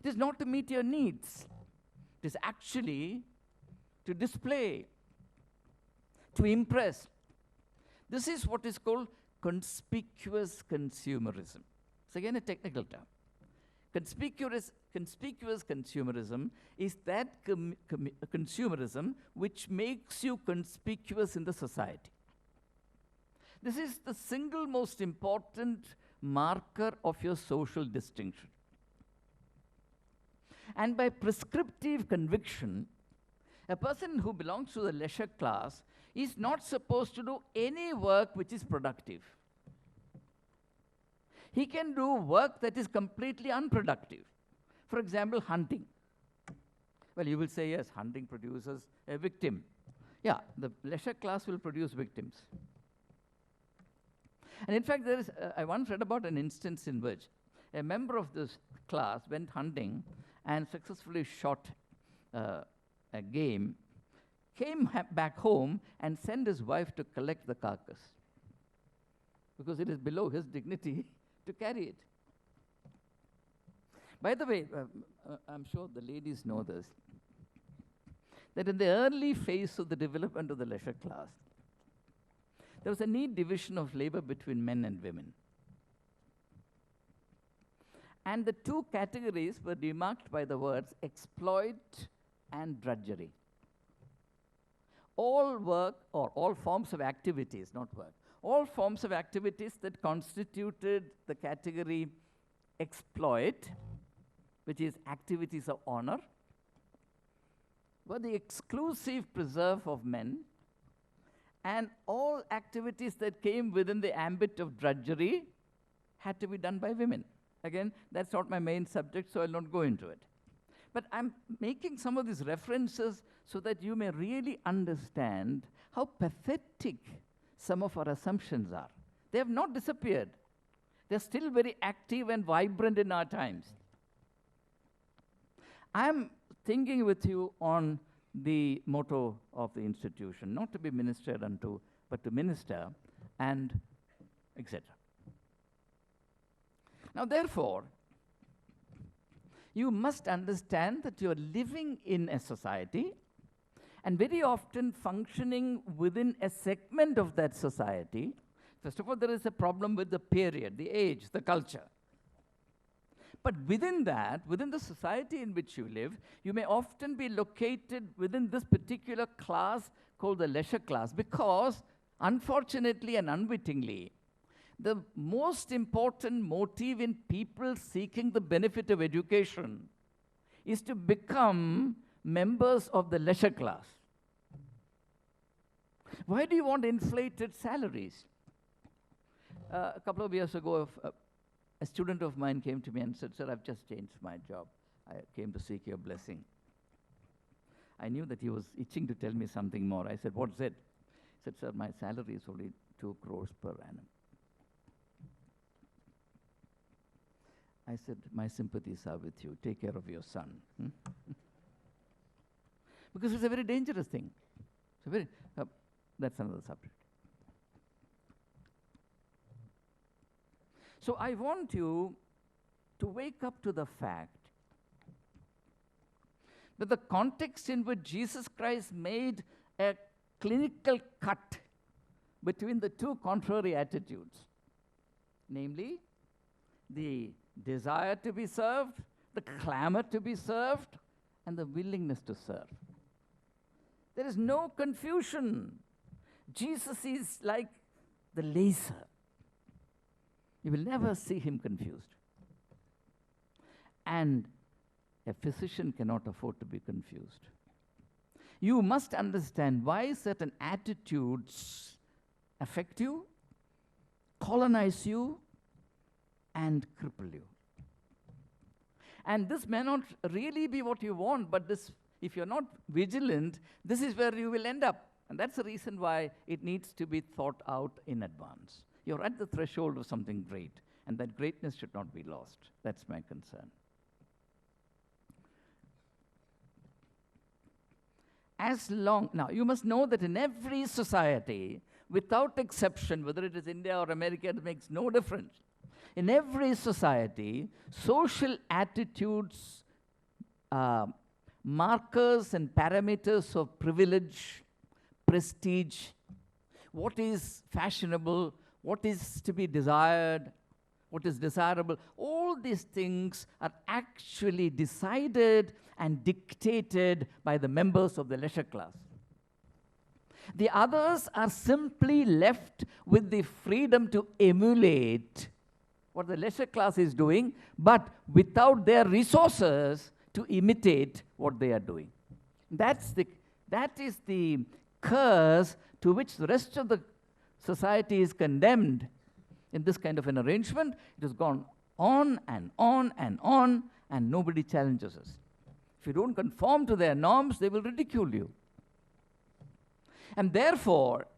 It is not to meet your needs. It is actually to display, to impress. This is what is called conspicuous consumerism. It's again a technical term. Conspicuous consumerism is that consumerism which makes you conspicuous in the society. This is the single most important marker of your social distinction. And by prescriptive conviction, a person who belongs to the leisure class is not supposed to do any work which is productive. He can do work that is completely unproductive. For example, hunting. Well, you will say, yes, hunting produces a victim. Yeah, the leisure class will produce victims. And in fact, there is, I once read about an instance in which a member of this class went hunting and successfully shot a game, came back home and sent his wife to collect the carcass because it is below his dignity to carry it. By the way, I'm sure the ladies know this, that in the early phase of the development of the leisure class, there was a neat division of labor between men and women. And the two categories were demarked by the words exploit and drudgery. All work, or all forms of activities, not work, all forms of activities that constituted the category exploit, which is activities of honor, were the exclusive preserve of men, and all activities that came within the ambit of drudgery had to be done by women. Again, that's not my main subject, so I'll not go into it. But I'm making some of these references so that you may really understand how pathetic some of our assumptions are. They have not disappeared. They're still very active and vibrant in our times. I'm thinking with you on the motto of the institution, not to be ministered unto, but to minister, and etc. Now, therefore, you must understand that you're living in a society and very often functioning within a segment of that society. First of all, there is a problem with the period, the age, the culture. But within that, within the society in which you live, you may often be located within this particular class called the leisure class because, unfortunately and unwittingly, the most important motive in people seeking the benefit of education is to become members of the leisure class. Why do you want inflated salaries? A couple of years ago, a student of mine came to me and said, "Sir, I've just changed my job. I came to seek your blessing." I knew that he was itching to tell me something more. I said, "What's it?" He said, "Sir, my salary is only 2 crores per annum." I said, "My sympathies are with you. Take care of your son." Because it's a very dangerous thing. It's a very, that's another subject. So I want you to wake up to the fact that the context in which Jesus Christ made a clinical cut between the two contrary attitudes, namely the desire to be served, the clamor to be served, and the willingness to serve. There is no confusion. Jesus is like the laser. You will never see him confused. And a physician cannot afford to be confused. You must understand why certain attitudes affect you, colonize you, and cripple you. And this may not really be what you want, but this, if you're not vigilant, this is where you will end up. And that's the reason why it needs to be thought out in advance. You're at the threshold of something great, and that greatness should not be lost. That's my concern. Now, you must know that in every society, without exception, whether it is India or America, it makes no difference. In every society, social attitudes markers and parameters of privilege, prestige, what is fashionable, what is to be desired, what is desirable. All these things are actually decided and dictated by the members of the leisure class. The others are simply left with the freedom to emulate what the leisure class is doing, but without their resources to imitate what they are doing. That is the curse to which the rest of the society is condemned in this kind of an arrangement. It has gone on and on and on, and nobody challenges us. If you don't conform to their norms, they will ridicule you. And therefore,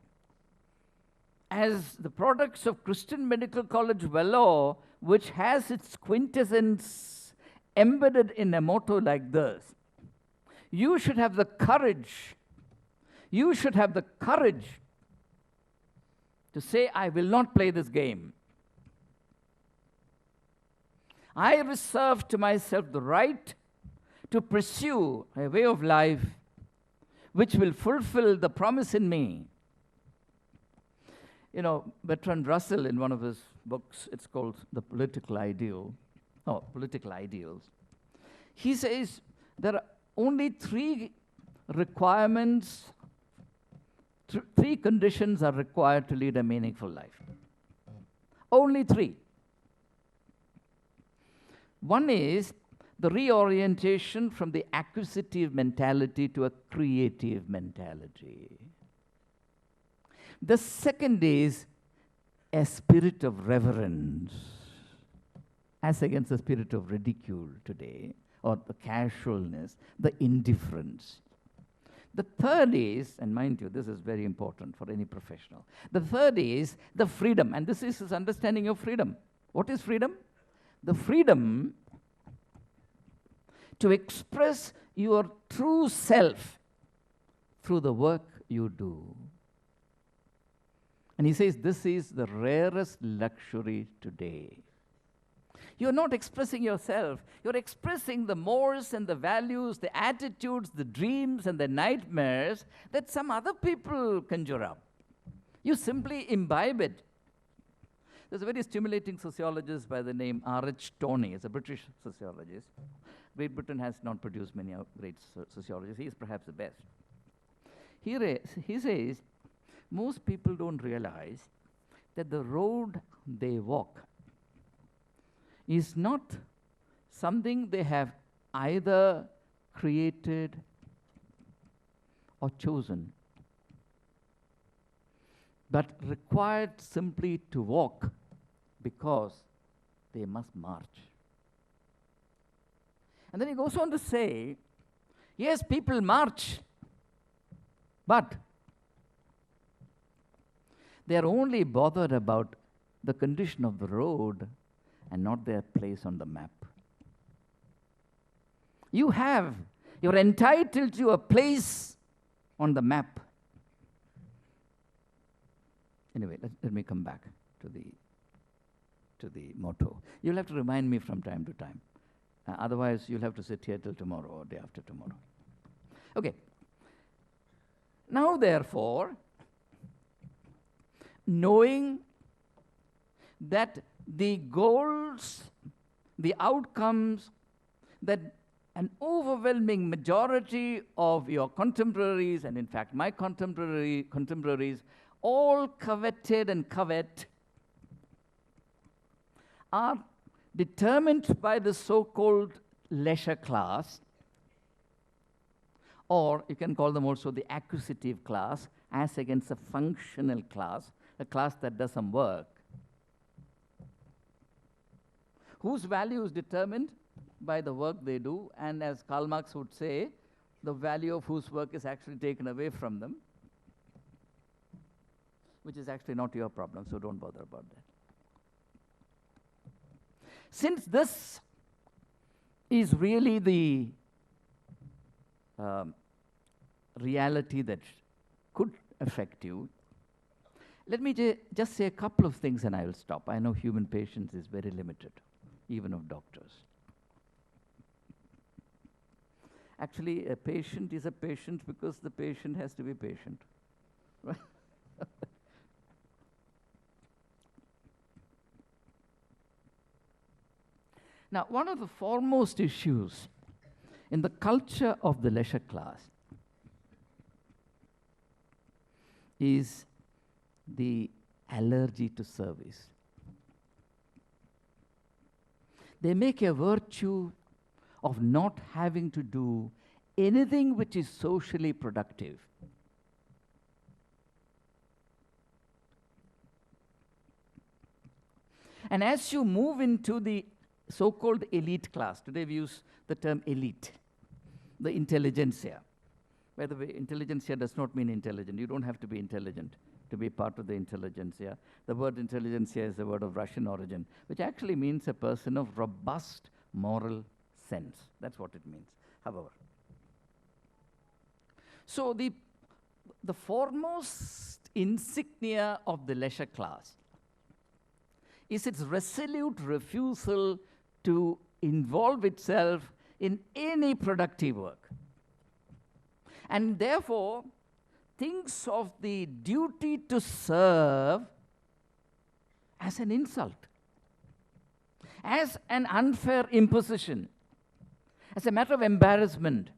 as the products of Christian Medical College Vellore, which has its quintessence embedded in a motto like this, you should have the courage to say, I will not play this game. I reserve to myself the right to pursue a way of life which will fulfill the promise in me. You know, Bertrand Russell, in one of his books, it's called The Political Ideal, Political Ideals. He says there are only three requirements, three conditions are required to lead a meaningful life. Only three. One is the reorientation from the acquisitive mentality to a creative mentality. The second is a spirit of reverence, as against the spirit of ridicule today, or the casualness, the indifference. The third is, and mind you, this is very important for any professional, the third is the freedom, and this is his understanding of freedom. What is freedom? The freedom to express your true self through the work you do. And he says this is the rarest luxury today. You're not expressing yourself. You're expressing the mores and the values, the attitudes, the dreams and the nightmares that some other people conjure up. You simply imbibe it. There's a very stimulating sociologist by the name R.H. Tawney. He's a British sociologist. Great Britain has not produced many great sociologists. He is perhaps the best. He says, most people don't realize that the road they walk is not something they have either created or chosen, but required simply to walk because they must march. And then he goes on to say, yes, people march, but they are only bothered about the condition of the road and not their place on the map. You're entitled to a place on the map. Anyway, let me come back to the motto. You'll have to remind me from time to time. Otherwise, you'll have to sit here till tomorrow or day after tomorrow. Okay. Now, therefore, knowing that the goals, the outcomes that an overwhelming majority of your contemporaries, and in fact my contemporaries, all coveted and covet, are determined by the so-called leisure class, or you can call them also the acquisitive class, as against a functional class, a class that does some work, whose value is determined by the work they do, and as Karl Marx would say, the value of whose work is actually taken away from them, which is actually not your problem, so don't bother about that. Since this is really the reality that could affect you, let me just say a couple of things and I will stop. I know human patience is very limited, even of doctors. Actually, a patient is a patient because the patient has to be patient. Right? Now, one of the foremost issues in the culture of the leisure class is the allergy to service. They make a virtue of not having to do anything which is socially productive. And as you move into the so-called elite class, today we use the term elite, the intelligentsia. By the way, intelligentsia does not mean intelligent. You don't have to be intelligent to be part of the intelligentsia. The word intelligentsia is a word of Russian origin, which actually means a person of robust moral sense. That's what it means, however. So the foremost insignia of the leisure class is its resolute refusal to involve itself in any productive work. And therefore, thinks of the duty to serve as an insult, as an unfair imposition, as a matter of embarrassment.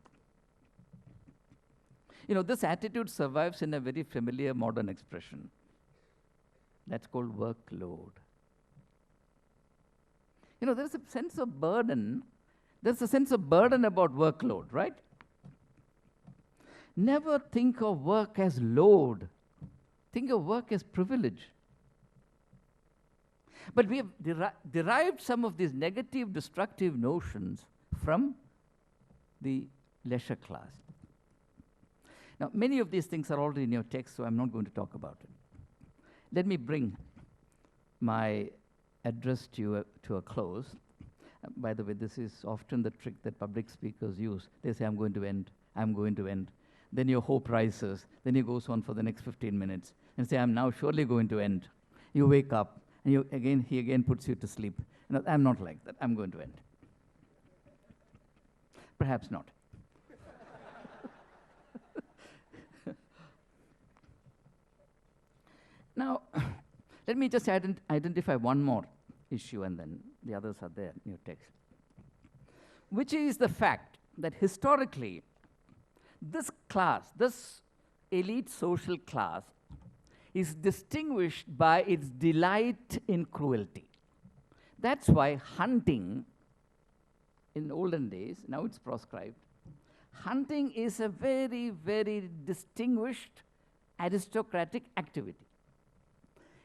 You know, this attitude survives in a very familiar modern expression. That's called workload. You know, there's a sense of burden. There's a sense of burden about workload, right? Never think of work as load. Think of work as privilege. But we have derived some of these negative, destructive notions from the leisure class. Now, many of these things are already in your text, so I'm not going to talk about it. Let me bring my address to a close. By the way, this is often the trick that public speakers use. They say, I'm going to end, I'm going to end. Then your hope rises. Then he goes on for the next 15 minutes and say, I'm now surely going to end. You wake up, and he again puts you to sleep. No, I'm not like that. I'm going to end. Perhaps not. Now, let me just identify one more issue, and then the others are there in your text, which is the fact that historically, this class, this elite social class, is distinguished by its delight in cruelty. That's why hunting, in olden days, now it's proscribed, hunting is a very, very distinguished aristocratic activity.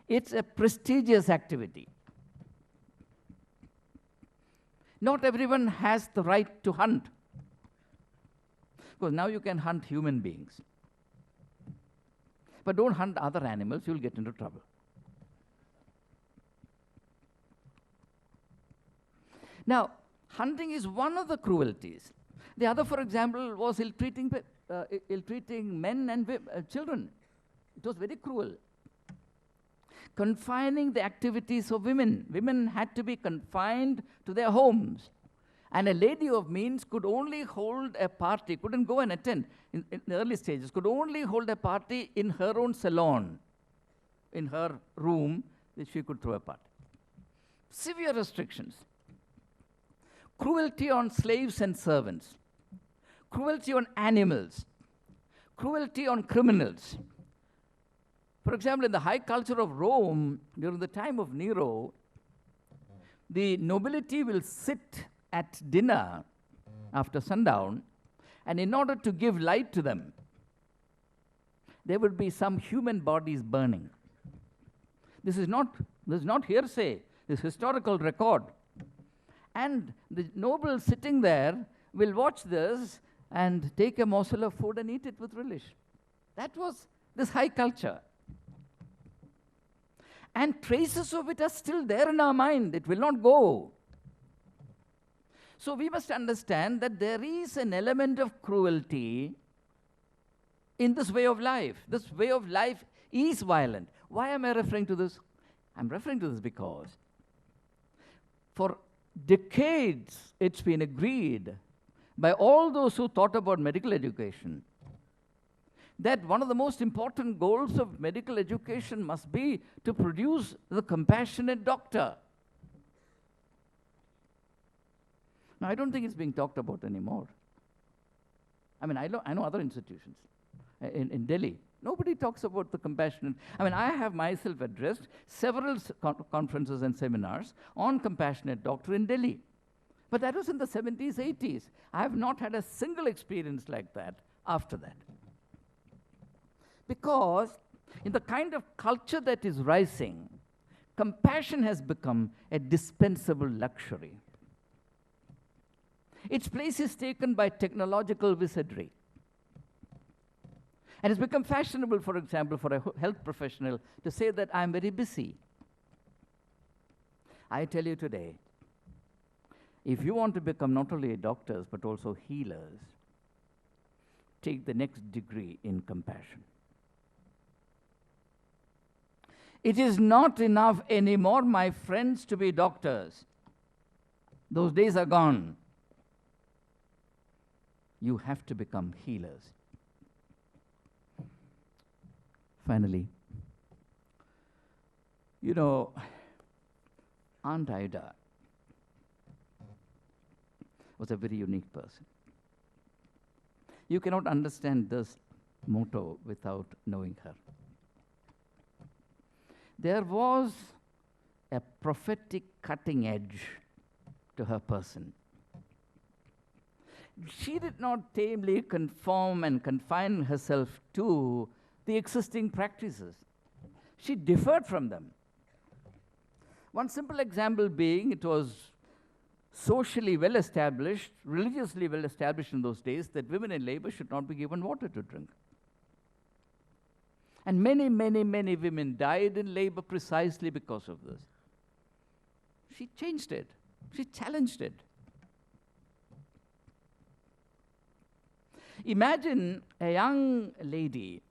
It's a prestigious activity. Not everyone has the right to hunt. Because now you can hunt human beings. But don't hunt other animals, you'll get into trouble. Now, hunting is one of the cruelties. The other, for example, was ill-treating men and children. It was very cruel. Confining the activities of women. Women had to be confined to their homes. And a lady of means could only hold a party, couldn't go and attend in the early stages, could only hold a party in her own salon, in her room, that she could throw a party. Severe restrictions. Cruelty on slaves and servants. Cruelty on animals. Cruelty on criminals. For example, in the high culture of Rome, during the time of Nero, the nobility will sit at dinner after sundown, and in order to give light to them, there would be some human bodies burning. This is not hearsay, this is historical record. And the nobles sitting there will watch this and take a morsel of food and eat it with relish. That was this high culture. And traces of it are still there in our mind. It will not go. So we must understand that there is an element of cruelty in this way of life. This way of life is violent. Why am I referring to this? I'm referring to this because for decades it's been agreed by all those who thought about medical education, that one of the most important goals of medical education must be to produce the compassionate doctor. Now, I don't think it's being talked about anymore. I mean, I know other institutions. In Delhi, nobody talks about the compassionate. I mean, I have myself addressed several conferences and seminars on compassionate doctor in Delhi. But that was in the 70s, 80s. I have not had a single experience like that after that. Because in the kind of culture that is rising, compassion has become a dispensable luxury. Its place is taken by technological wizardry. And it's become fashionable, for example, for a health professional to say that I'm very busy. I tell you today, if you want to become not only doctors but also healers, take the next degree in compassion. It is not enough anymore, my friends, to be doctors. Those days are gone. You have to become healers. Finally, you know, Aunt Ida was a very unique person. You cannot understand this motto without knowing her. There was a prophetic cutting edge to her person. She did not tamely conform and confine herself to the existing practices. She differed from them. One simple example being, it was socially well established, religiously well established in those days, that women in labor should not be given water to drink. And many, many, many women died in labor precisely because of this. She changed it. She challenged it. Imagine a young lady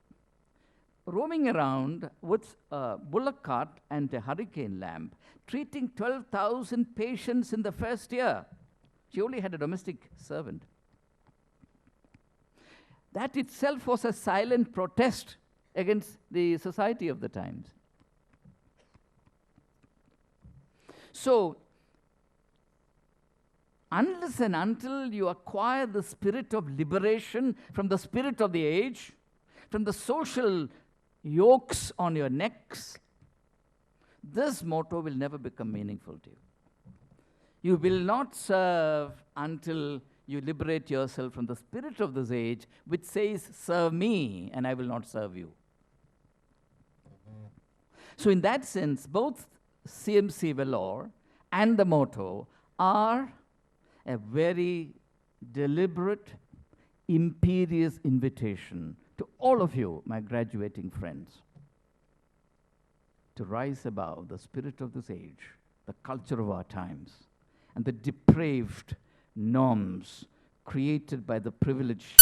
roaming around with a bullock cart and a hurricane lamp, treating 12,000 patients in the first year. She only had a domestic servant. That itself was a silent protest against the society of the times. So, unless and until you acquire the spirit of liberation from the spirit of the age, from the social yokes on your necks, this motto will never become meaningful to you. You will not serve until you liberate yourself from the spirit of this age, which says, serve me, and I will not serve you. So in that sense, both CMC Vellore and the motto are a very deliberate, imperious invitation to all of you, my graduating friends, to rise above the spirit of this age, the culture of our times, and the depraved norms created by the privileged